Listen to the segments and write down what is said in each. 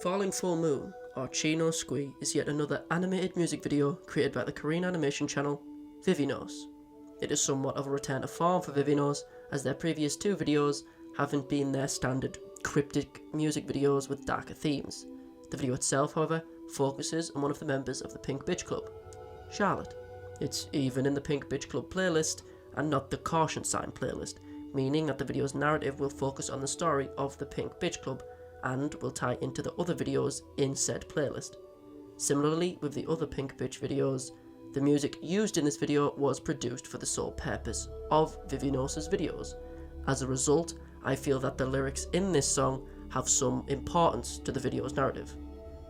Falling Full Moon, or Chino Squi, is yet another animated music video created by the Korean animation channel Vivinos. It is somewhat of a return to form for Vivinos, as their previous two videos haven't been their standard cryptic music videos with darker themes. The video itself, however, focuses on one of the members of the Pink Bitch Club, Charlotte. It's even in the Pink Bitch Club playlist and not the caution sign playlist, meaning that the video's narrative will focus on the story of the Pink Bitch Club and will tie into the other videos in said playlist. Similarly, with the other Pink Bitch videos, the music used in this video was produced for the sole purpose of Vivinos' videos. As a result, I feel that the lyrics in this song have some importance to the video's narrative.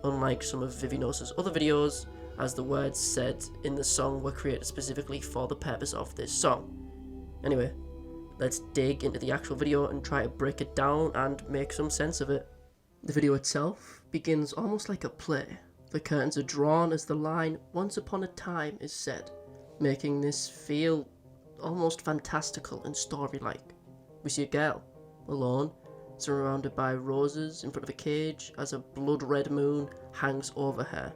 Unlike some of Vivinos' other videos, as the words said in the song were created specifically for the purpose of this song. Anyway, let's dig into the actual video and try to break it down and make some sense of it. The video itself begins almost like a play. The curtains are drawn as the line "Once upon a time" is said, making this feel almost fantastical and story-like. We see a girl, alone, surrounded by roses in front of a cage as a blood-red moon hangs over her.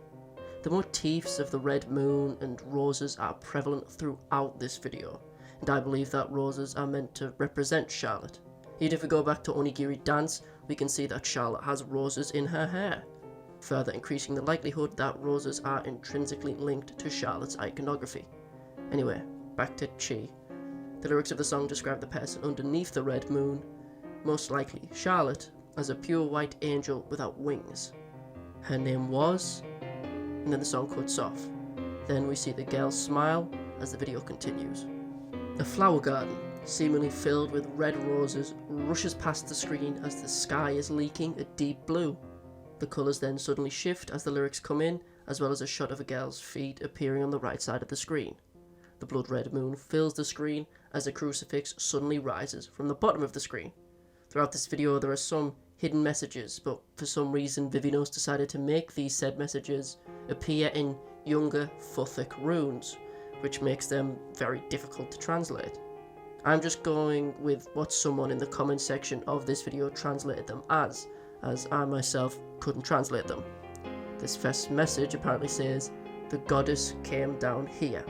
The motifs of the red moon and roses are prevalent throughout this video, and I believe that roses are meant to represent Charlotte. Even if we go back to Onigiri Dance, we can see that Charlotte has roses in her hair, further increasing the likelihood that roses are intrinsically linked to Charlotte's iconography. Anyway, back to Chi. The lyrics of the song describe the person underneath the red moon, most likely Charlotte, as a pure white angel without wings. Her name was... and then the song cuts off. Then we see the girl smile as the video continues. A flower garden, seemingly filled with red roses, rushes past the screen as the sky is leaking a deep blue. The colours then suddenly shift as the lyrics come in, as well as a shot of a girl's feet appearing on the right side of the screen. The blood red moon fills the screen as a crucifix suddenly rises from the bottom of the screen. Throughout this video there are some hidden messages, but for some reason Vivinos decided to make these said messages appear in younger Futhic runes, which makes them very difficult to translate. I'm just going with what someone in the comment section of this video translated them as I myself couldn't translate them. This first message apparently says, "The goddess came down here."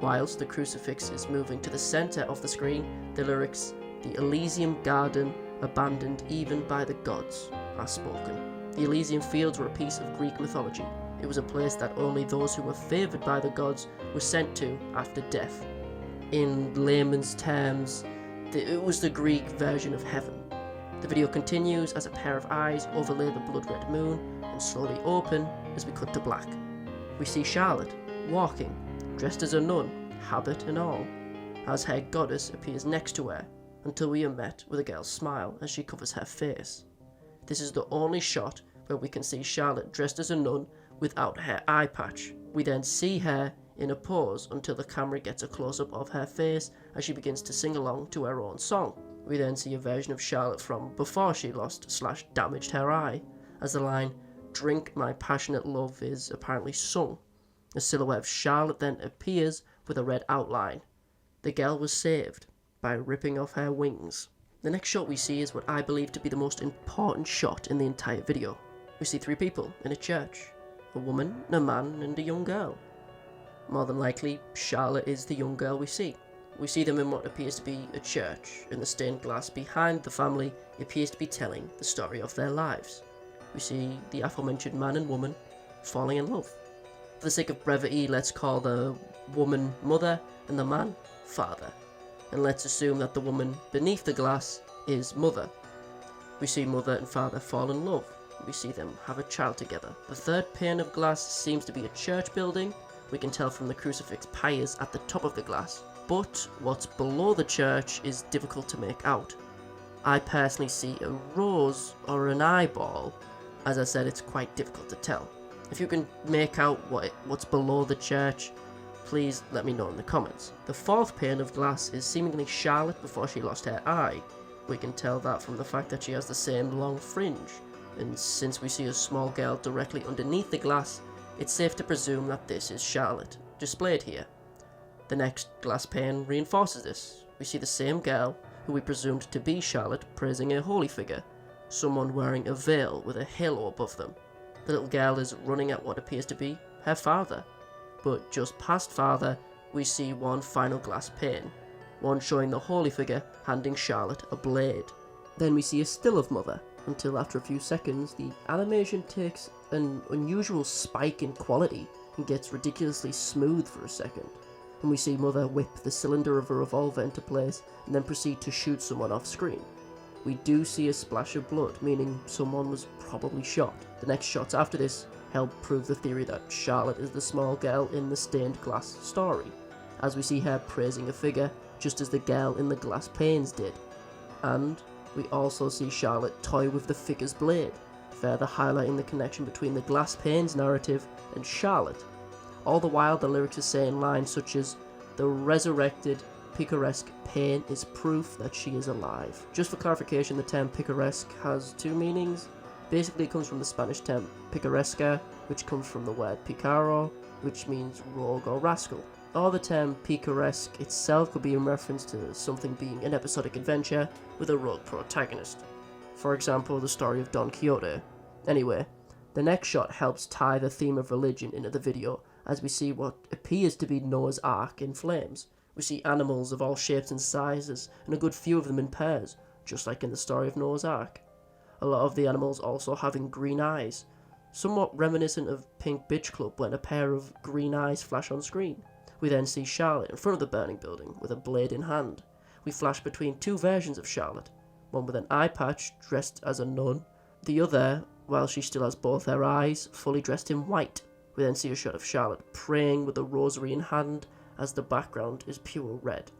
Whilst the crucifix is moving to the centre of the screen, the lyrics, "The Elysium garden, abandoned even by the gods," are spoken. The Elysium fields were a piece of Greek mythology. It was a place that only those who were favoured by the gods were sent to after death. In layman's terms, it was the Greek version of heaven. The video continues as a pair of eyes overlay the blood-red moon and slowly open as we cut to black. We see Charlotte walking, dressed as a nun, habit and all, as her goddess appears next to her, until we are met with a girl's smile as she covers her face. This is the only shot where we can see Charlotte dressed as a nun without her eye patch. We then see her in a pose until the camera gets a close-up of her face as she begins to sing along to her own song. We then see a version of Charlotte from before she lost/damaged her eye, as the line "Drink my passionate love" is apparently sung. A silhouette of Charlotte then appears with a red outline. The girl was saved by ripping off her wings. The next shot we see is what I believe to be the most important shot in the entire video. We see three people in a church: a woman, a man, and a young girl. More than likely, Charlotte is the young girl we see. We see them in what appears to be a church, and the stained glass behind the family appears to be telling the story of their lives. We see the aforementioned man and woman falling in love. For the sake of brevity, let's call the woman mother and the man father, and let's assume that the woman beneath the glass is mother. We see mother and father fall in love. We see them have a child together. The third pane of glass seems to be a church building. We can tell from the crucifix piers at the top of the glass, but what's below the church is difficult to make out. I personally see a rose or an eyeball. As I said, it's quite difficult to tell. If you can make out what's below the church, please let me know in the comments. The fourth pane of glass is seemingly Charlotte before she lost her eye. We can tell that from the fact that she has the same long fringe, and since we see a small girl directly underneath the glass, it's safe to presume that this is Charlotte, displayed here. The next glass pane reinforces this. We see the same girl, who we presumed to be Charlotte, praising a holy figure, someone wearing a veil with a halo above them. The little girl is running at what appears to be her father, but just past father we see one final glass pane, one showing the holy figure handing Charlotte a blade. Then we see a still of mother, until after a few seconds the animation takes an unusual spike in quality and gets ridiculously smooth for a second, and we see mother whip the cylinder of a revolver into place and then proceed to shoot someone off screen. We do see a splash of blood, meaning someone was probably shot. The next shots after this help prove the theory that Charlotte is the small girl in the stained glass story, as we see her praising a figure just as the girl in the glass panes did. And we also see Charlotte toy with the figure's blade, further highlighting the connection between the glass panes narrative and Charlotte. All the while the lyrics are saying lines such as, "The resurrected picaresque pain is proof that she is alive." Just for clarification, the term picaresque has two meanings. Basically it comes from the Spanish term picaresca, which comes from the word picaro, which means rogue or rascal. Or the term picaresque itself could be in reference to something being an episodic adventure with a rogue protagonist. For example, the story of Don Quixote. Anyway, the next shot helps tie the theme of religion into the video, as we see what appears to be Noah's Ark in flames. We see animals of all shapes and sizes, and a good few of them in pairs, just like in the story of Noah's Ark. A lot of the animals also having green eyes, somewhat reminiscent of Pink Bitch Club when a pair of green eyes flash on screen. We then see Charlotte in front of the burning building with a blade in hand. We flash between two versions of Charlotte, one with an eye patch dressed as a nun, the other, while she still has both her eyes, fully dressed in white. We then see a shot of Charlotte praying with a rosary in hand as the background is pure red.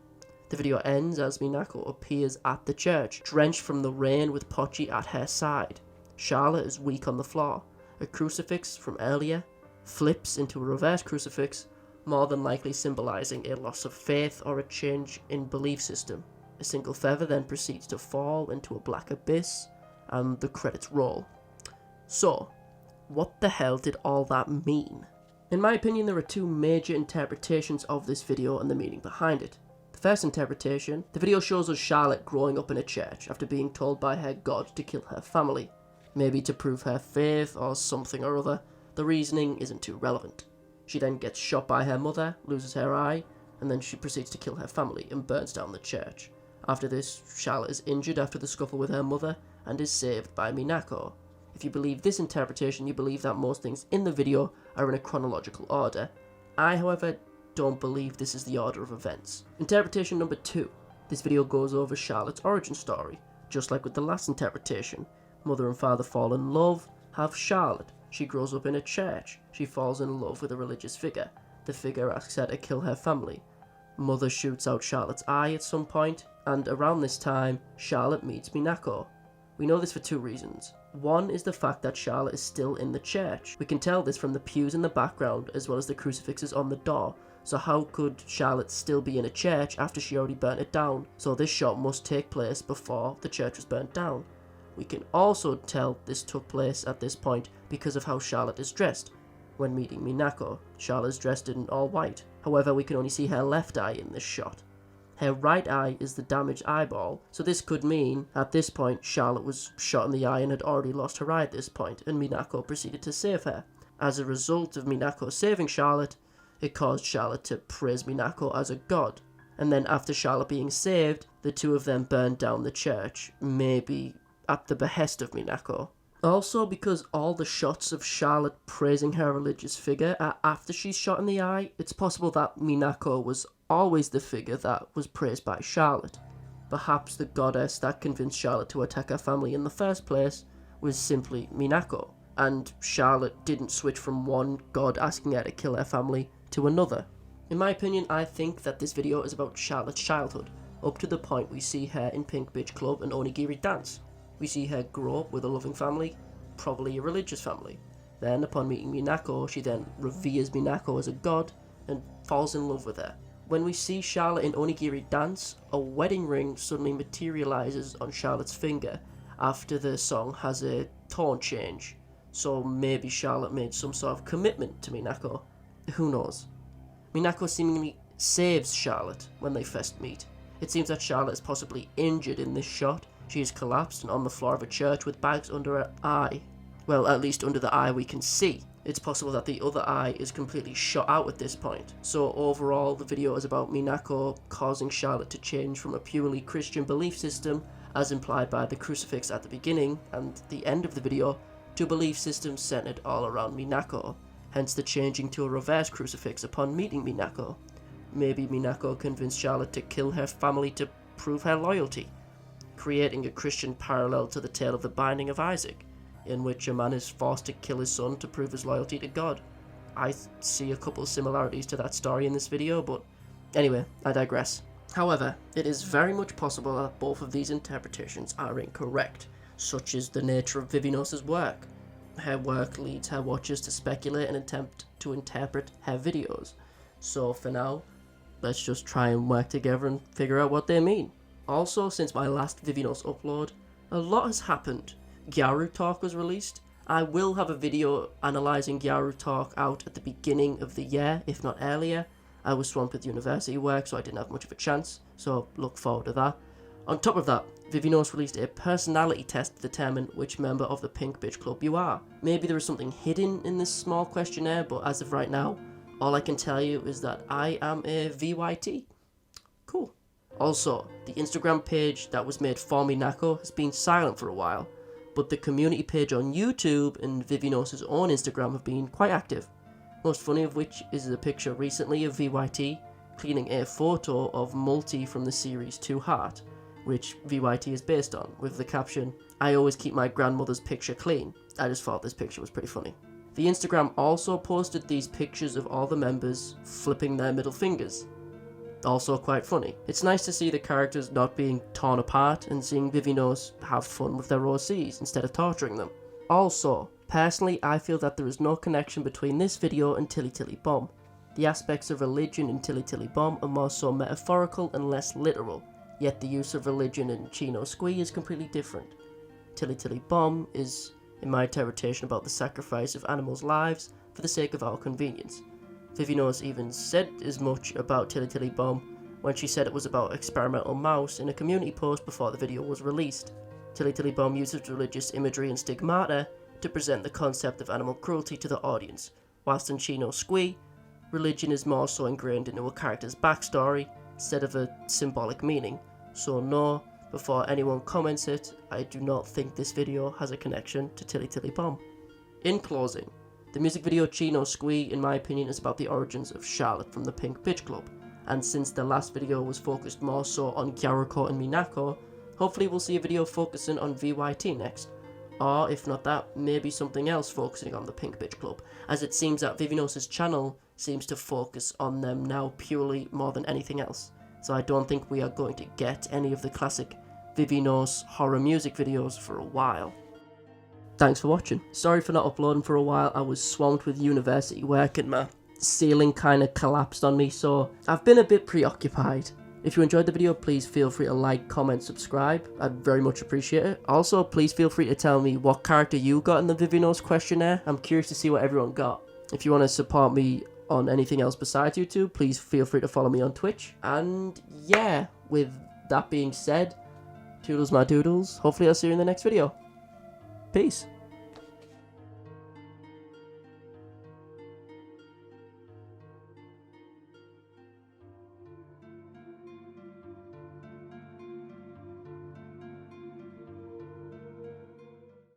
The video ends as Minako appears at the church, drenched from the rain with Pochi at her side. Charlotte is weak on the floor. A crucifix from earlier flips into a reverse crucifix, more than likely symbolizing a loss of faith or a change in belief system. A single feather then proceeds to fall into a black abyss, and the credits roll. So, what the hell did all that mean? In my opinion, there are two major interpretations of this video and the meaning behind it. The first interpretation, the video shows us Charlotte growing up in a church after being told by her god to kill her family. Maybe to prove her faith or something or other. The reasoning isn't too relevant. She then gets shot by her mother, loses her eye, and then she proceeds to kill her family and burns down the church. After this, Charlotte is injured after the scuffle with her mother and is saved by Minako. If you believe this interpretation, you believe that most things in the video are in a chronological order. I, however, don't believe this is the order of events. Interpretation number 2. This video goes over Charlotte's origin story. Just like with the last interpretation, mother and father fall in love, have Charlotte. She grows up in a church. She falls in love with a religious figure. The figure asks her to kill her family. Mother shoots out Charlotte's eye at some point, and around this time, Charlotte meets Minako. We know this for two reasons. One is the fact that Charlotte is still in the church. We can tell this from the pews in the background as well as the crucifixes on the door. So how could Charlotte still be in a church after she already burnt it down? So this shot must take place before the church was burnt down. We can also tell this took place at this point because of how Charlotte is dressed. When meeting Minako, Charlotte is dressed in all white. However, we can only see her left eye in this shot. Her right eye is the damaged eyeball, so this could mean, at this point, Charlotte was shot in the eye and had already lost her eye at this point, and Minako proceeded to save her. As a result of Minako saving Charlotte, it caused Charlotte to praise Minako as a god. And then after Charlotte being saved, the two of them burned down the church, maybe at the behest of Minako. Also, because all the shots of Charlotte praising her religious figure are after she's shot in the eye, it's possible that Minako was always the figure that was praised by Charlotte. Perhaps the goddess that convinced Charlotte to attack her family in the first place was simply Minako, and Charlotte didn't switch from one god asking her to kill her family to another. In my opinion, I think that this video is about Charlotte's childhood, up to the point we see her in Pink Bitch Club and Onigiri Dance. We see her grow up with a loving family, probably a religious family. Then, upon meeting Minako, she then reveres Minako as a god and falls in love with her. When we see Charlotte in Onigiri Dance, a wedding ring suddenly materializes on Charlotte's finger after the song has a tone change. So maybe Charlotte made some sort of commitment to Minako. Who knows? Minako seemingly saves Charlotte when they first meet. It seems that Charlotte is possibly injured in this shot, She is collapsed and on the floor of a church with bags under her eye. Well, at least under the eye we can see. It's possible that the other eye is completely shot out at this point. So overall, the video is about Minako causing Charlotte to change from a purely Christian belief system, as implied by the crucifix at the beginning and the end of the video, to a belief system centered all around Minako, hence the changing to a reverse crucifix upon meeting Minako. Maybe Minako convinced Charlotte to kill her family to prove her loyalty, creating a Christian parallel to the tale of the binding of Isaac, in which a man is forced to kill his son to prove his loyalty to God. I see a couple of similarities to that story in this video, but anyway, I digress. However, it is very much possible that both of these interpretations are incorrect, such is the nature of Vivinos' work. Her work leads her watchers to speculate and attempt to interpret her videos. So for now, let's just try and work together and figure out what they mean. Also, since my last Vivinos upload, a lot has happened. Gyaru Talk was released. I will have a video analysing Gyaru Talk out at the beginning of the year, if not earlier. I was swamped with university work, so I didn't have much of a chance, so look forward to that. On top of that, Vivinos released a personality test to determine which member of the Pink Bitch Club you are. Maybe there is something hidden in this small questionnaire, but as of right now, all I can tell you is that I am a VYT. Cool. Also, the Instagram page that was made for Minako has been silent for a while, but the community page on YouTube and Vivinos' own Instagram have been quite active. Most funny of which is a picture recently of VYT cleaning a photo of Multi from the series Two Heart, which VYT is based on, with the caption, "I always keep my grandmother's picture clean." I just thought this picture was pretty funny. The Instagram also posted these pictures of all the members flipping their middle fingers. Also quite funny. It's nice to see the characters not being torn apart and seeing Vivinos have fun with their OCs instead of torturing them. Also, personally I feel that there is no connection between this video and Tilly Tilly Bomb. The aspects of religion in Tilly Tilly Bomb are more so metaphorical and less literal, yet the use of religion in Squi is completely different. Tilly Tilly Bomb is, in my interpretation, about the sacrifice of animals' lives for the sake of our convenience. Vivinos even said as much about Tilly Tilly Bomb when she said it was about experimental mouse in a community post before the video was released. Tilly Tilly Bomb uses religious imagery and stigmata to present the concept of animal cruelty to the audience, whilst in Squi, religion is more so ingrained into a character's backstory instead of a symbolic meaning. So no, before anyone comments it, I do not think this video has a connection to Tilly Tilly Bomb. In closing, the music video Squi, in my opinion, is about the origins of Charlotte from the Pink Bitch Club, and since the last video was focused more so on Gyaruko and Minako, hopefully we'll see a video focusing on VYT next. Or if not that, maybe something else focusing on the Pink Bitch Club, as it seems that Vivinos' channel seems to focus on them now purely more than anything else. So I don't think we are going to get any of the classic Vivinos horror music videos for a while. Thanks for watching. Sorry for not uploading for a while. I was swamped with university work and my ceiling kind of collapsed on me, so I've been a bit preoccupied. If you enjoyed the video, please feel free to like, comment, subscribe. I'd very much appreciate it. Also, please feel free to tell me what character you got in the Vivinos questionnaire. I'm curious to see what everyone got. If you want to support me on anything else besides YouTube, please feel free to follow me on Twitch. And yeah, with that being said, toodles my doodles. Hopefully I'll see you in the next video. Peace.